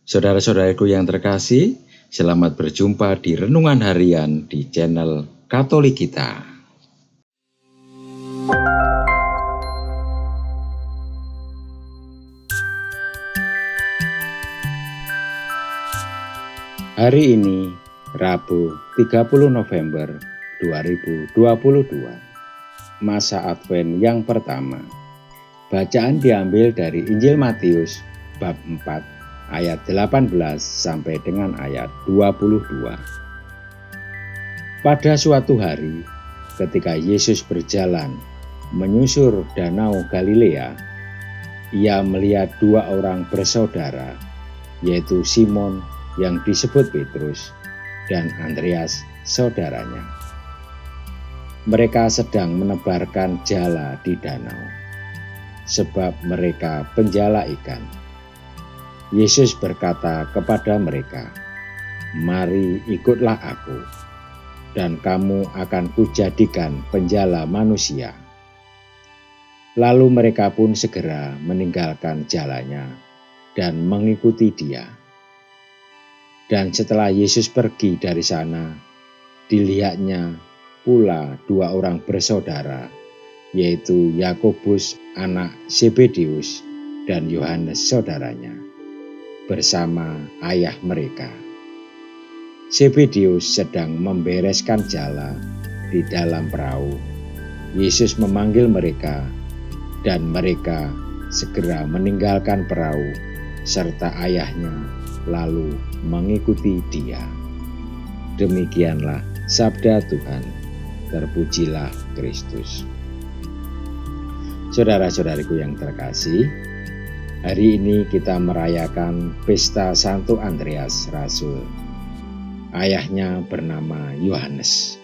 Saudara-saudaraku yang terkasih, selamat berjumpa di Renungan Harian di channel Katolik kita. Hari ini, Rabu 30 November 2022, masa Advent yang pertama. Bacaan diambil dari Injil Matius bab 4 ayat 18 sampai dengan ayat 22. Pada suatu hari, ketika Yesus berjalan menyusur danau Galilea, ia melihat dua orang bersaudara, yaitu Simon yang disebut Petrus dan Andreas saudaranya. Mereka sedang menebarkan jala di danau, sebab mereka penjala ikan. Yesus berkata kepada mereka, "Mari ikutlah aku, dan kamu akan kujadikan penjala manusia." Lalu mereka pun segera meninggalkan jalannya dan mengikuti dia. Dan setelah Yesus pergi dari sana, dilihatnya pula dua orang bersaudara, yaitu Yakobus anak Zebedius dan Yohanes saudaranya, bersama ayah mereka. Zebedius sedang membereskan jala di dalam perahu. Yesus memanggil mereka, dan mereka segera meninggalkan perahu serta ayahnya, lalu mengikuti dia. Demikianlah sabda Tuhan. Terpujilah Kristus. Saudara-saudariku yang terkasih, hari ini kita merayakan pesta Santo Andreas Rasul. Ayahnya bernama Yohanes,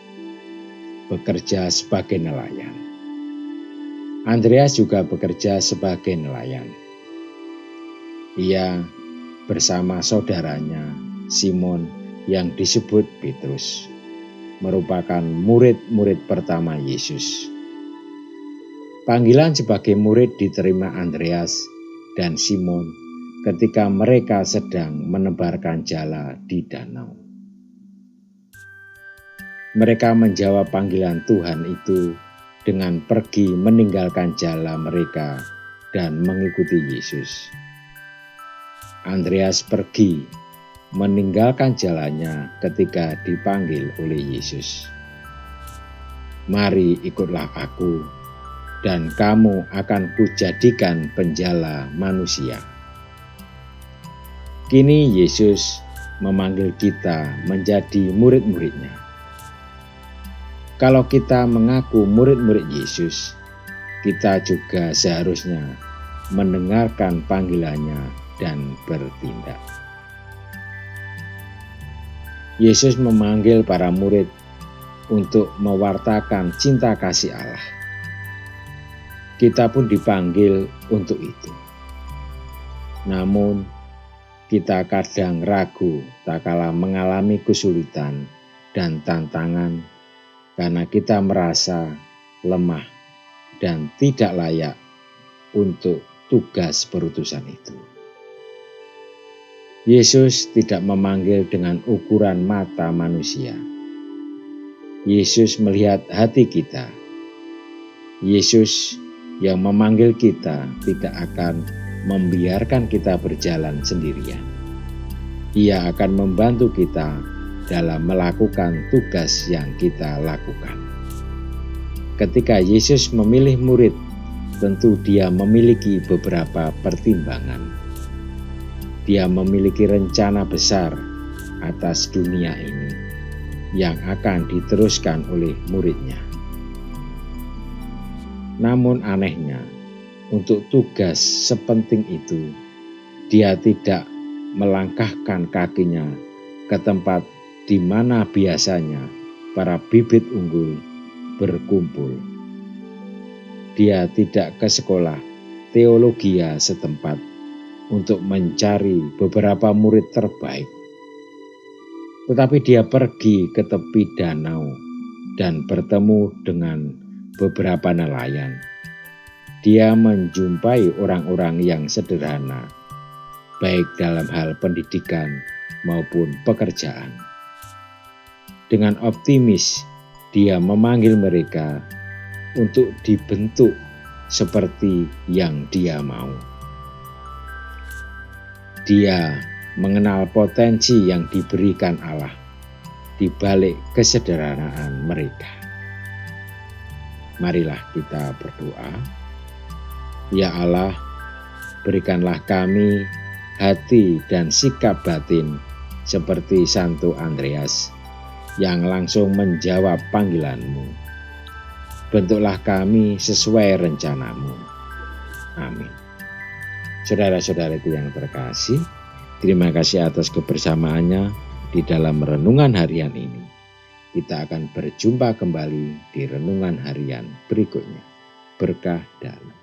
bekerja sebagai nelayan. Andreas juga bekerja sebagai nelayan. Ia bersama saudaranya Simon yang disebut Petrus, merupakan murid-murid pertama Yesus. Panggilan sebagai murid diterima Andreas dan Simon ketika mereka sedang menebarkan jala di danau. Mereka menjawab panggilan Tuhan itu dengan pergi meninggalkan jala mereka dan mengikuti Yesus. Andreas pergi meninggalkan jalannya ketika dipanggil oleh Yesus. "Mari ikutlah aku, dan kamu akan kujadikan penjala manusia." Kini Yesus memanggil kita menjadi murid-muridnya. Kalau kita mengaku murid-murid Yesus, kita juga seharusnya mendengarkan panggilannya dan bertindak. Yesus memanggil para murid untuk mewartakan cinta kasih Allah. Kita pun dipanggil untuk itu. Namun, kita kadang ragu tak kala mengalami kesulitan dan tantangan karena kita merasa lemah dan tidak layak untuk tugas perutusan itu. Yesus tidak memanggil dengan ukuran mata manusia. Yesus melihat hati kita. Yesus yang memanggil kita tidak akan membiarkan kita berjalan sendirian. Ia akan membantu kita dalam melakukan tugas yang kita lakukan. Ketika Yesus memilih murid, tentu dia memiliki beberapa pertimbangan. Dia memiliki rencana besar atas dunia ini yang akan diteruskan oleh muridnya. Namun anehnya, untuk tugas sepenting itu, dia tidak melangkahkan kakinya ke tempat di mana biasanya para bibit unggul berkumpul. Dia tidak ke sekolah teologia setempat untuk mencari beberapa murid terbaik, tetapi dia pergi ke tepi danau dan bertemu dengan beberapa nelayan. Dia menjumpai orang-orang yang sederhana, baik dalam hal pendidikan maupun pekerjaan. Dengan optimis, Dia memanggil mereka untuk dibentuk seperti yang Dia mau. Dia mengenal potensi yang diberikan Allah di balik kesederhanaan mereka. Marilah kita berdoa. Ya Allah, berikanlah kami hati dan sikap batin seperti Santo Andreas yang langsung menjawab panggilan-Mu. Bentuklah kami sesuai rencana-Mu. Amin. Saudara-saudaraku yang terkasih, terima kasih atas kebersamaannya di dalam renungan harian ini. Kita akan berjumpa kembali di renungan harian berikutnya. Berkah dalam.